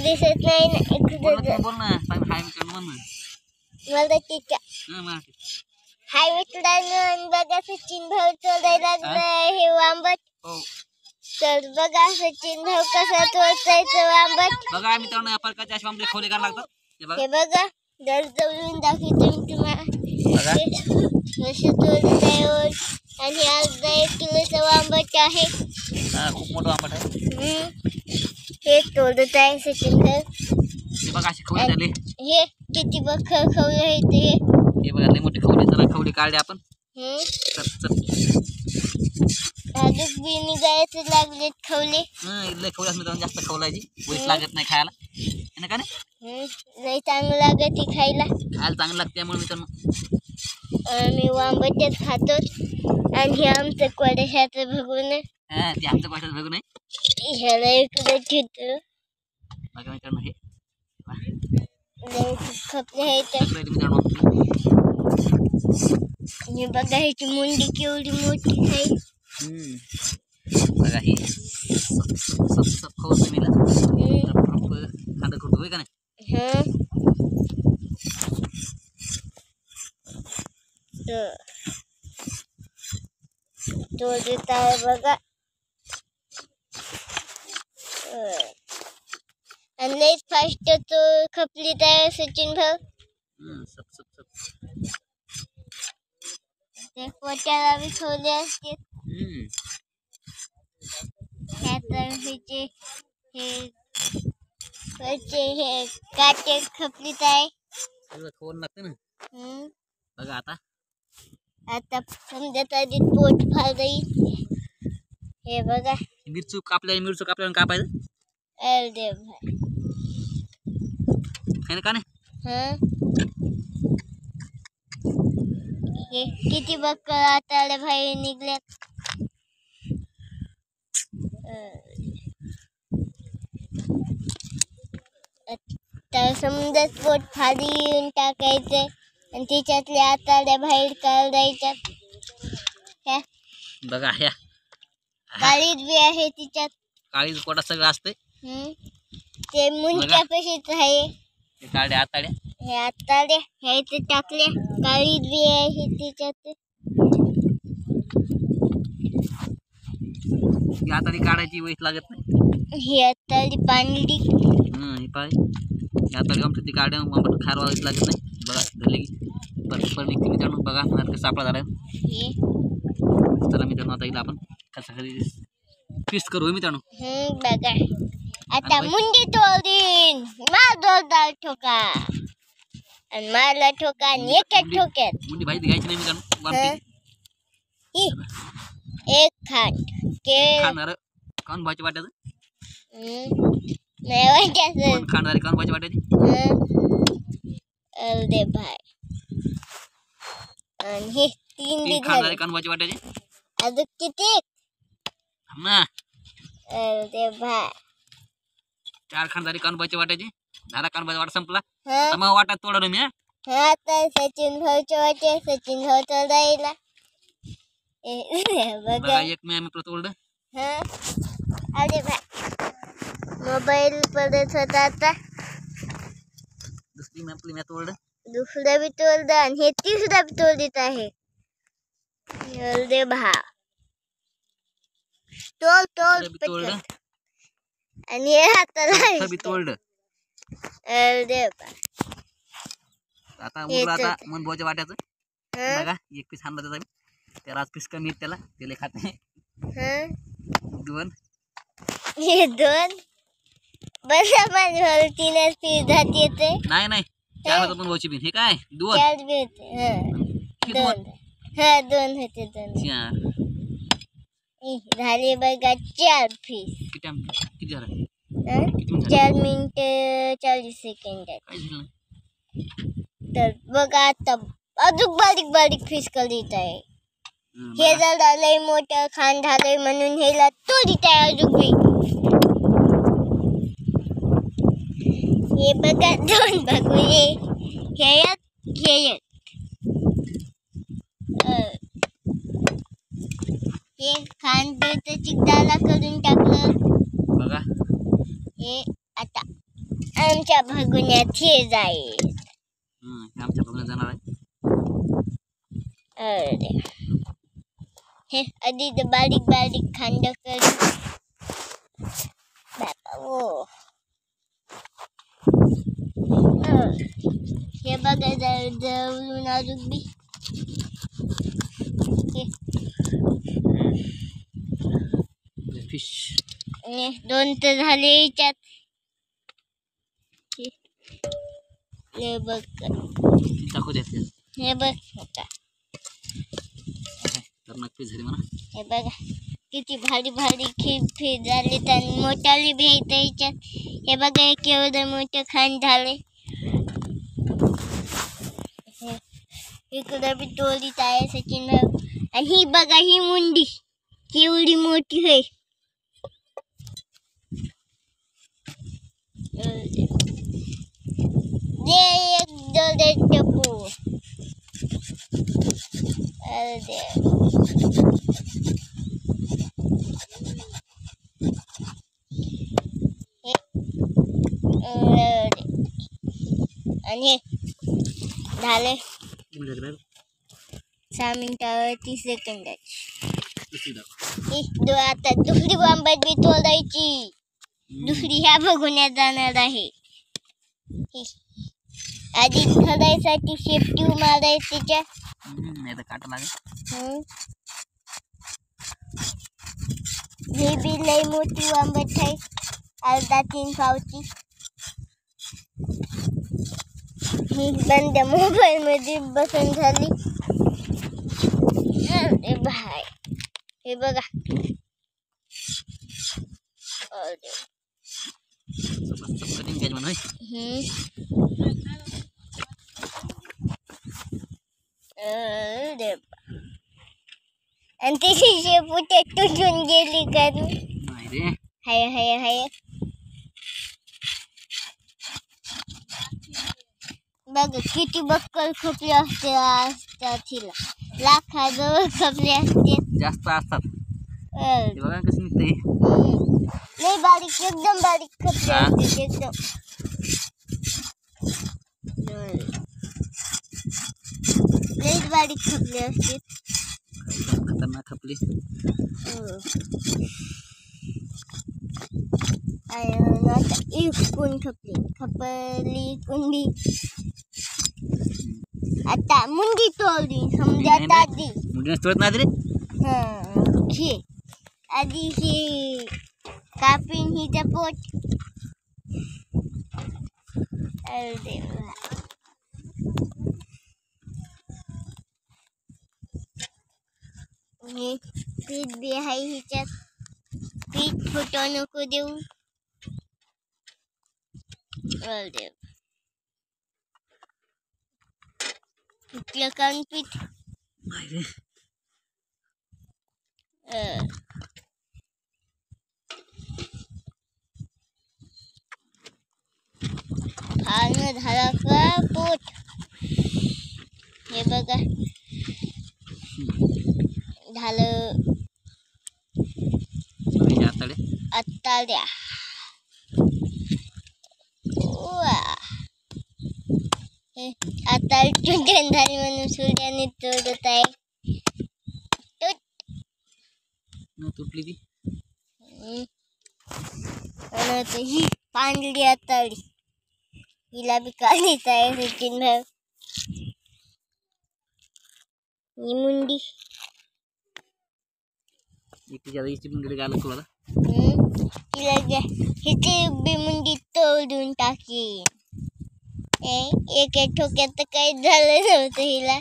दिसत नाही ना इकडं बोल ना हाय मित्रांनो म्हण मला तिच्या मराठी हाय मित्रांनो बघा सचिन भाऊ चोरायला लागलाय हे आंबट हो तर बघा सचिन भाऊ कसा चोरायचं आंबट बघा मित्रांनो या प्रकारचे असे आंबे खवले करायला लागतात हे बघा जर जवळून दाखवतो मी तुम्हाला बघा कसे चोरत आहे आणि आज 1 किलोचं आंबट आहे खूप मोठं आंबट आहे हे तोडत आहे सचिन भाऊ हे बघा असे खवले झाले हे किती बघ खवले आहेत हे बघा लय मोठे खवले चला खवले काढले आपण अजून बी निघायचं लागलेत खवले लय खवले मित्रांनो जास्त खवलायची वैस लागत नाही खायला है ना का नाही लय चांगलं लागत खायला चांगलं लागते त्यामुळे मित्रांनो आम्ही आंबटच खातो आणि हे आमचं कोड्याचं बघून ते आमचं पाठात बघू नाही ह्याला इकडे ठेवतो बघा मित्रांनो हे खपले आहेत मित्रांनो हे बघा ह्याची मुंडी केवढी मोठी आहे बघा ही सब खवस मी खांदा करतो का नाही तो देत आहे बघा आणि लई फास्ट तो खपलीत आहे सचिन भाऊ ते पोट्याला बी ठेवले असते हे काटे खपलीत आहे खाऊन लागते ना बघा आता समजत आधी पोट फाळायचं हे बघा मिरचू कापल्याला कापायचं अरे भाई है ना का नाही हे किती बघ आता भाई निघल्यात तर समजत पोट फाडून टाकायचं आणि तिच्यातले आताड्या बाहेर काढायच्या बघा ह्या काळीच बी आहे तिच्यात काळीच पोटात सगळं असते ते मुंडक्या पशीच आहे ते काड्या आताड्या हे आताड्या ह्या इथे टाकल्या काळीच बी आहे तिच्यात ही आताडी काढायची वैस लागत नाही ही आताडी पांढरी ही पाय आताडी आमच्या ती काढ्या आंबट खायला वैस लागत नाही बघा धरले की पर निघते मित्रांनो बघा मला कसं सापळा झाला चला मित्रांनो आता इथं आपण कसं कधी पीस करू मित्रांनो बघा आता मुंडी तोडीन मार जोरदार ठोका आणि मारला ठोका आणि एका ठोक्यात मुंडी भाजी घ्यायची नाही मित्रांनो एक खांड के खाणार काऊन भाजी वाटायचं नाही वाटायचं खाणारी काऊन भाजी वाटायची अरे भाई आणि हे 3 दिवस खाणारी काऊन भाजी वाटायची अजून किती ना अरे भाई 4 खानदारी काऊन भाजी वाटायची झाला काऊन भाजी वाटा संपला मग वाटा तोडलो मी आता सचिन भाऊच्या वाटे सचिन भाऊ तोडायला बघा एक मी आम्ही तोडलं अरे भाई मोबाईल पडत होता आता दुसरी आपली मी तोडलं दुसरा बी तोडलं आणि हे तिसरा बी तोडीत आहे अरे भा तोड आणि हे हाताला बी तोडलं अरे आता उरला आता मन भाऊच्या वाट्याचं बघा एक पीस आणला त्याचा त्याला आज पीस कमी त्याला त्याला खाते 2 हे 2 बस माझ्या 3 पीस जात येते नाही नाही 4 होतं पण भाऊची बी हे काय 2 4 बी होते 2 होते 2 झाले बघा 4 पीस किती झालं 4 मिनिटं 40 सेकंद काय झालं तर बघा आता अजून बारीक बारीक पीस करीत आहे हे झालंय मोठं खान झालंय म्हणून ह्याला तोडीत आहे अजून बी हे बघा 2 बघू हे हे खान चिकदाला करून टाकलं बघा हे आता आमच्या भगुन्यात हे जाईल. हे आमच्या बघण्यात जाणार आहे. अरे हे आधी तर बारीक बारीक खांड करू. बापा हो. हे बघा जवळून अजून बी फिश दोन तर झाले याच्यात. हे बघ टाकू द्या. हे बघ तर नक्की झाली म्हणा. हे बघा किती भारी भारी फिर झाले आणि मोठाली बी आहे त्याच्यात. हे बघा केवढं मोठं खाण झाले. इकडं बी टोळीत आहे सचिन भाऊ. आणि ही बघा ही मुंडी केवढी मोठी आहे. दे एक दे टपू. अरे आणि झाले 6 मिनिटावर 30 सेकंदाची. आता दुसरी बांबट बी तोडायची. दुसरी ह्या बघण्यात जाणार आहे. आधी थोडायसाठी सेफ्टी मारायची तिच्या. नाही तर काटा लागेल. ही बी लई मोठी बांबट आहे. अर्धा 3 पावची. ही बंद मोबाईल मध्ये बसून झाली. अरे भाई हे बघा. आणि तिची शेपूट तुटून गेली का? हाय हाय हाय बघ किती बक्कल खपले असतात. तिला लाखाजवळ खपले असते. जास्त असतात. बघा कसं निघतंय. लई बारीक एकदम बारीक खपले असते. एकदम लई बारीक खपले असते. खतरनाक खपली. कोण खपली कुंडी. आता मुंडी तोडली समजा. आधी मुंडी तोडत नाही रे. आधी ही कापीन हिचा पोट. अरे पीठ बी आहे हिच्यात. पीठ फुटू नको देऊ. फुटलं कारण पीठ. फाळणं झाला का पोट. हे बघा झालं. आता द्या. आता टुटन झाली म्हणून सूर्याने तोडत आहे. तुटली ती. ही पांढरी आताळी. हिला बी काढीच आहे सचिन भाऊ. ही मुंडी तिला हिची बी मुंडी तोडून टाकी. एका ठोक्यात तर काही झालं नव्हतं हिला.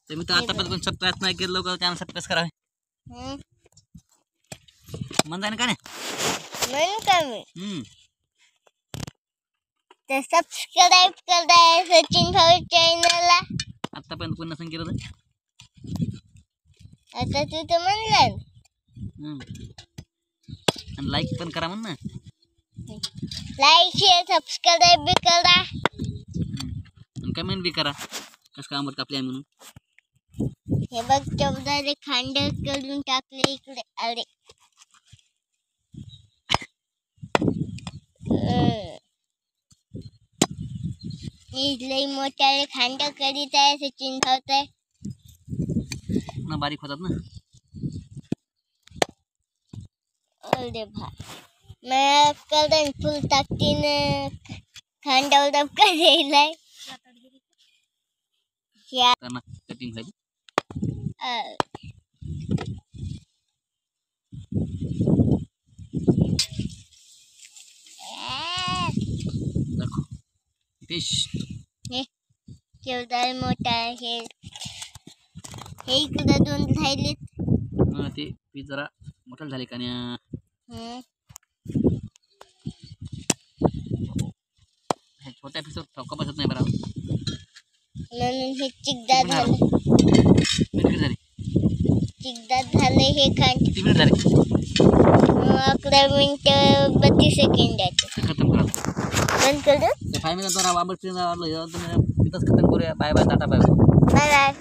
तुम्ही तर आतापर्यंत सबस्क्राईब नाही केलं. लवकर चॅनल सबस्क्राईब करावे. म्हणता का नाही म्हणून का मी तर सबस्क्राईब करा सचिन भाऊ चॅनलला. आतापर्यंत कोण नसेल केलं तर. आता तू तर म्हणलं. आणि लाईक पण करा म्हण ना. लाईक शेअर सबस्क्राईब बी करा. कमेंट बी करा कसं काम आपल्या म्हणून. हे बघ चौदाले खांड करून टाकले इकडे. अरे लई मोठ्याले खांड करीत आहे सचिन भावताय. पुन्हा बारीक होतात ना. अरे भाई मैं करण फुल टाकतीन खांडावर डबका द्यायलाय. त्यांना कटिंग झाली. दाखव फिश. केवढा मोठा आहे. हे इकडे दोन राहिलेत. ते पीस जरा मोठं झाले का छोट्या पीसवर ठोका बसत नाही बरोबर म्हणून हे चिकदार झालं. किती झाले चिकदार झाले हे खांड. किती मिनिट झाले 11 मिनिटं 32 सेकंदाचे. खतम करा बंद करू. 5 मिनिटात आंबट तिथंच खतम करूया. Bye bye tata bye bye bye.